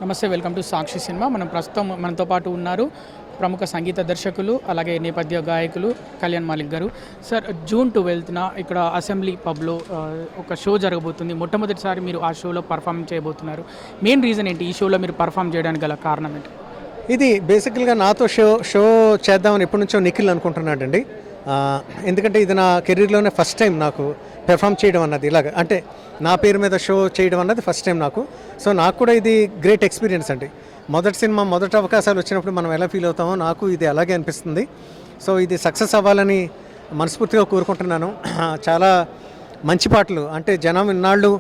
నమస్తే, welcome to Sakshi cinema. ప్రస్తుతం మనతో పాటు ఉన్నారు ప్రముఖ సంగీత దర్శకులు, అలాగే నేపథ్య గాయకులు కళ్యాణ్ మాలిక్ గారు. సార్, జూన్ 12న ఇక్కడ అసెంబ్లీ పబ్లో ఒక షో జరగబోతుంది. మొట్టమొదటిసారి మీరు ఆ షోలో పర్ఫామ్ చేయబోతున్నారు. మెయిన్ రీజన్ ఏంటి? ఈ షోలో మీరు పర్ఫామ్ చేయడానికి గల కారణం ఏంటి? ఇది బేసికల్గా నాతో షో చేద్దామని ఎప్పటి నుంచో నిఖిల్ అనుకుంటున్నాడండి. ఎందుకంటే ఇది నా కెరీర్లోనే ఫస్ట్ టైం నాకు పెర్ఫామ్ చేయడం అన్నది, ఇలాగ అంటే నా పేరు మీద షో చేయడం అన్నది ఫస్ట్ టైం నాకు. సో నాకు కూడా ఇది గ్రేట్ ఎక్స్పీరియన్స్ అండి. మొదటి సినిమా, మొదటి అవకాశాలు వచ్చినప్పుడు మనం ఎలా ఫీల్ అవుతామో నాకు ఇది అలాగే అనిపిస్తుంది. సో ఇది సక్సెస్ అవ్వాలని మనస్ఫూర్తిగా కోరుకుంటున్నాను. చాలా మంచి పాటలు, అంటే జనం ఇన్నాళ్ళు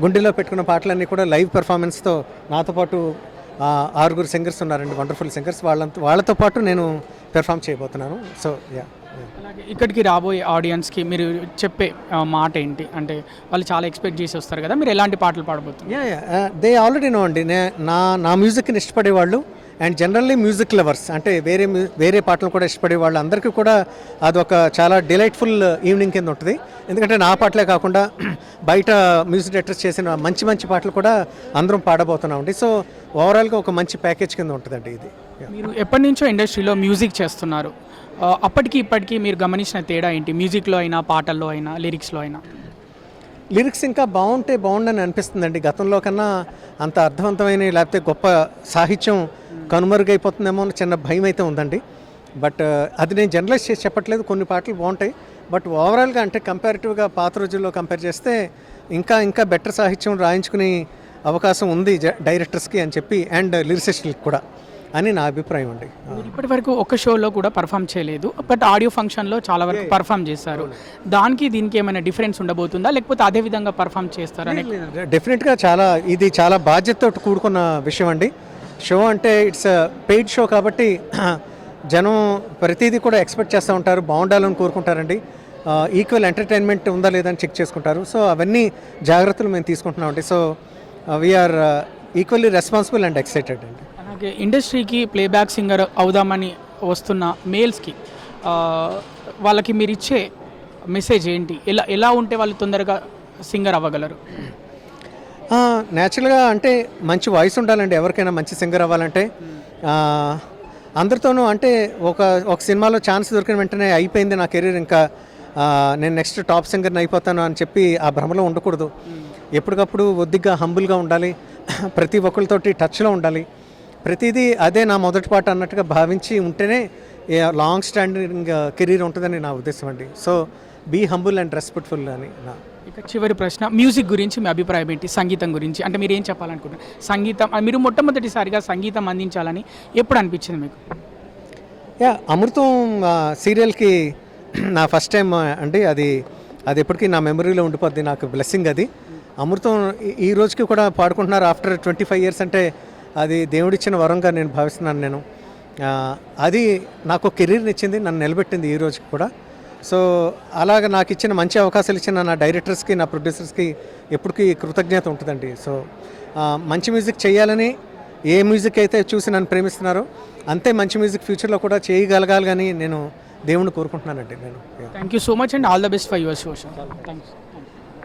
గుండెలో పెట్టుకున్న పాటలన్నీ కూడా లైవ్ పెర్ఫార్మెన్స్తో నాతో పాటు 6 సింగర్స్ ఉన్నారండి, వండర్ఫుల్ సింగర్స్. వాళ్ళతో పాటు నేను పెర్ఫామ్ చేయబోతున్నాను. సో అలాగే ఇక్కడికి రాబోయే ఆడియన్స్కి మీరు చెప్పే మాట ఏంటి? అంటే వాళ్ళు చాలా ఎక్స్పెక్ట్ చేసి వస్తారు కదా, మీరు ఎలాంటి పాటలు పాడబోతున్నారు? దే ఆల్రెడీ నో అండి. నా మ్యూజిక్ని ఇష్టపడే వాళ్ళు అండ్ జనరల్లీ మ్యూజిక్ లవర్స్, అంటే వేరే పాటలు కూడా ఇష్టపడే వాళ్ళు అందరికీ కూడా అదొక చాలా డిలైట్ఫుల్ ఈవినింగ్ కింద ఉంటుంది. ఎందుకంటే నా పాటలే కాకుండా బయట మ్యూజిక్ డైరెక్టర్స్ చేసిన మంచి పాటలు కూడా అందరం పాడబోతున్నామండి. సో ఓవరాల్గా ఒక మంచి ప్యాకేజ్ కింద ఉంటుందండి ఇది. మీరు ఎప్పటి నుంచో ఇండస్ట్రీలో మ్యూజిక్ చేస్తున్నారు. అప్పటికి ఇప్పటికీ మీరు గమనించిన తేడా ఏంటి? మ్యూజిక్లో అయినా, పాటల్లో అయినా, లిరిక్స్లో అయినా? లిరిక్స్ ఇంకా బాగుండని అనిపిస్తుందండి. గతంలో కన్నా అంత అర్థవంతమైన లేకపోతే గొప్ప సాహిత్యం కనుమరుగైపోతుందేమో అని చిన్న భయం అయితే ఉందండి. బట్ అది నేను జనరలైజ్ చేసి చెప్పట్లేదు, కొన్ని పాటలు బాగుంటాయి. బట్ ఓవరాల్గా అంటే కంపారిటివ్గా పాత రోజుల్లో కంపేర్ చేస్తే ఇంకా బెటర్ సాహిత్యం రాయించుకునే అవకాశం ఉంది డైరెక్టర్స్కి అని చెప్పి, అండ్ లిరిసిస్టులకి కూడా అని నా అభిప్రాయం అండి. ఇప్పటి వరకు ఒక షోలో కూడా పర్ఫామ్ చేయలేదు, బట్ ఆడియో ఫంక్షన్లో చాలా వరకు పర్ఫామ్ చేశారు. దానికి దీనికి ఏమైనా డిఫరెన్స్ ఉండబోతుందా, లేకపోతే అదే విధంగా పర్ఫామ్ చేస్తారా? డెఫినెట్గా ఇది చాలా బాధ్యతతో కూడుకున్న విషయం అండి. షో అంటే ఇట్స్ పెయిడ్ షో కాబట్టి జనం ప్రతిదీ కూడా ఎక్స్పెక్ట్ చేస్తూ ఉంటారు, బాగుండాలని కోరుకుంటారండి. ఈక్వల్ ఎంటర్టైన్మెంట్ ఉందా లేదని చెక్ చేసుకుంటారు. సో అవన్నీ జాగ్రత్తలు మేము తీసుకుంటున్నామండి. So we are equally responsible and excited అండి. అలాగే ఇండస్ట్రీకి ప్లేబ్యాక్ సింగర్ అవుదామని వస్తున్న మేల్స్కి వాళ్ళకి మీరు ఇచ్చే మెసేజ్ ఏంటి? ఎలా ఉంటే వాళ్ళు తొందరగా సింగర్ అవ్వగలరు? న్యాచురల్గా అంటే మంచి వాయిస్ ఉండాలండి. ఎవరికైనా మంచి సింగర్ అవ్వాలంటే అందరితోనూ అంటే ఒక సినిమాలో ఛాన్స్ దొరికిన వెంటనే అయిపోయింది నా కెరీర్, ఇంకా నేను నెక్స్ట్ టాప్ సింగర్ని అయిపోతాను అని చెప్పి ఆ భ్రమలో ఉండకూడదు. ఎప్పటికప్పుడు ఒద్దిగ్గా హంబుల్గా ఉండాలి, ప్రతి ఒక్కరితోటి టచ్లో ఉండాలి. ప్రతిదీ అదే నా మొదటి పాట అన్నట్టుగా భావించి ఉంటేనే లాంగ్ స్టాండింగ్ కెరీర్ ఉంటుందని నా ఉద్దేశం అండి. So be humble and respectful అని నా. ఇక చివరి ప్రశ్న, మ్యూజిక్ గురించి మీ అభిప్రాయం ఏంటి? సంగీతం గురించి అంటే మీరు ఏం చెప్పాలనుకుంటున్నారు? సంగీతం, మీరు మొట్టమొదటిసారిగా సంగీతం అందించాలని ఎప్పుడు అనిపించింది మీకు? అమృతం సీరియల్కి నా ఫస్ట్ టైం అండి. అది ఎప్పటికీ నా మెమరీలో ఉండిపోద్ది, నాకు బ్లెస్సింగ్ అది. అమృతం ఈ రోజుకి కూడా పాడుకుంటున్నారు ఆఫ్టర్ 25 years. అంటే అది దేవుడిచ్చిన వరంగా నేను భావిస్తున్నాను. అది నాకు కెరీర్ని ఇచ్చింది, నన్ను నిలబెట్టింది ఈ రోజుకి కూడా. సో అలాగ నాకు ఇచ్చిన మంచి అవకాశాలు ఇచ్చిన నా డైరెక్టర్స్కి, నా ప్రొడ్యూసర్స్కి ఎప్పటికీ కృతజ్ఞత ఉంటుందండి. సో మంచి మ్యూజిక్ చేయాలని, ఏ మ్యూజిక్ అయితే చూసి నన్ను ప్రేమిస్తున్నారో అంతే మంచి మ్యూజిక్ ఫ్యూచర్లో కూడా చేయగలగాలి కానీ నేను దేవుణ్ణి కోరుకుంటున్నానండి. నేను thank you so much and all the best for your show. Thanks.